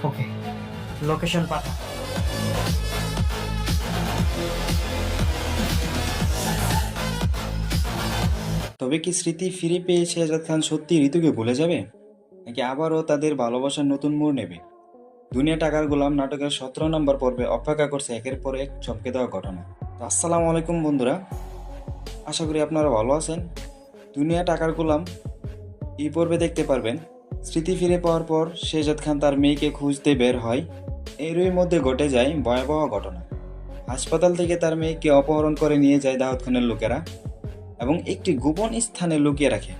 ওকে, location পাঠা। তবে কি স্মৃতি ফিরে পেয়ে শেহজাদ খান সত্যি ঋতুকে ভুলে যাবে, নাকি আবারও তাদের ভালোবাসার নতুন মোড় নেবে? দুনিয়া টাকার গোলাম নাটকের 17 নম্বর পর্বে অপেক্ষা করছে একের পর এক চমকে দেওয়া ঘটনা। তো আসসালামু আলাইকুম বন্ধুরা, আশা করি আপনারা ভালো আছেন। দুনিয়া টাকার গোলাম এই পর্বে দেখতে পারবেন স্মৃতি ফিরে পাওয়ার পর শেহজাদ খান তার মেয়েকে খুঁজতে বের হয়। এরই মধ্যে ঘটে যায় ভয়াবহ ঘটনা। হাসপাতাল থেকে তার মেয়েকে অপহরণ করে নিয়ে যায় দাউদ খানের লোকেরা এবং একটি গোপন স্থানে লুকিয়ে রাখে।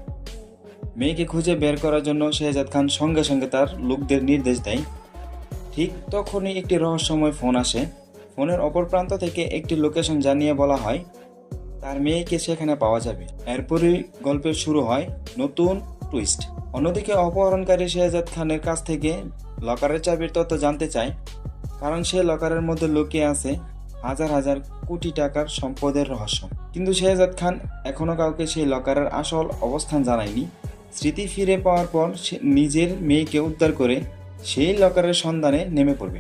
মেয়েকে খুঁজে বের করার জন্য শেহজাদ খান সঙ্গে সঙ্গে তার লোকদের নির্দেশ দেয়। ঠিক তখনই একটি রহস্যময় ফোন আসে। ফোনের অপর প্রান্ত থেকে একটি লোকেশন জানিয়ে বলা হয় তার মেয়েকে সেখানে পাওয়া যাবে। এরপরই গল্পের শুরু হয় নতুন টুইস্ট। অন্যদিকে অপহরণকারী শেহজাদ খানের কাছ থেকে লকারের চাবির তথ্য জানতে চায়, কারণ সে লকারের মধ্যে লুকিয়ে আছে হাজার হাজার কোটি টাকার সম্পদের রহস্য। কিন্তু শেহজাদ খান এখনো কাউকে সেই লকারের আসল অবস্থান জানায়নি। স্মৃতি ফিরে পাওয়ার পর সে নিজের মেয়েকে উদ্ধার করে সেই লকারের সন্ধানে নেমে পড়বে।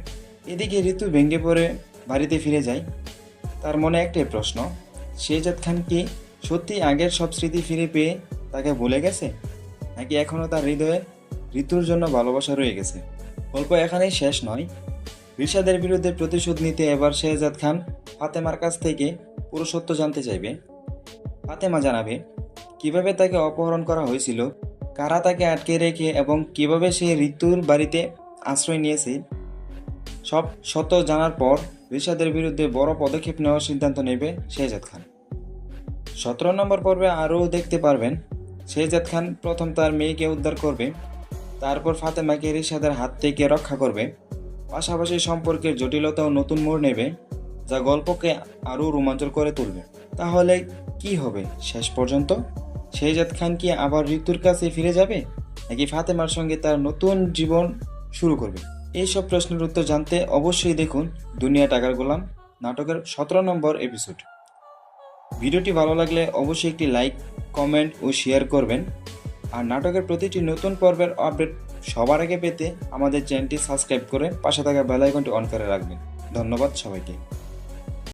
এদিকে ঋতু ভেঙে পড়ে বাড়িতে ফিরে যায়। তার মনে একটাই প্রশ্ন, শেহজাদ খান কি সত্যি আগের সব স্মৃতি ফিরে পেয়ে তাকে ভুলে গেছে, নাকি এখনও তার হৃদয়ে ঋতুর জন্য ভালোবাসা রয়ে গেছে? গল্প এখানেই শেষ নয়। রিশাদের বিরুদ্ধে প্রতিশোধ নিতে এবার শেহজাদ খান ফাতেমার কাছ থেকে পুরো সত্য জানতে চাইবে। ফাতেমা জানাবে কিভাবে তাকে অপহরণ করা হয়েছিল, কারা তাকে আটকে রেখে এবং কিভাবে সে ঋতুর বাড়িতে আশ্রয় নিয়েছে। সব সত্য জানার পর রিশাদের বিরুদ্ধে বড় পদক্ষেপ নেওয়ার সিদ্ধান্ত নেবে শেহজাদ খান। 17 নম্বর পর্বে আরও দেখতে পারবেন শেহজাদ খান প্রথম তার মেয়েকে উদ্ধার করবে, তারপর ফাতেমাকে রিশাদের হাত থেকে রক্ষা করবে। পাশাপাশি সম্পর্কের জটিলতাও নতুন মোড় নেবে, যা গল্পকে আরও রোমাঞ্চকর করে তুলবে। তাহলে কি হবে শেষ পর্যন্ত? শেহজাদ খান কি আবার ঋতুর কাছে ফিরে যাবে, নাকি ফাতেমার সঙ্গে তার নতুন জীবন শুরু করবে? এইসব প্রশ্নের উত্তর জানতে অবশ্যই দেখুন দুনিয়া টাকার গোলাম নাটকের 17 নম্বর এপিসোড। ভিডিওটি ভালো লাগলে অবশ্যই একটি লাইক, কমেন্ট ও শেয়ার করবেন। আর নাটকের প্রতিটি নতুন পর্বের আপডেট সবার আগে পেতে আমাদের চ্যানেলটি সাবস্ক্রাইব করে পাশে থাকা বেল আইকনটি অন করে রাখবেন। ধন্যবাদ সবাইকে।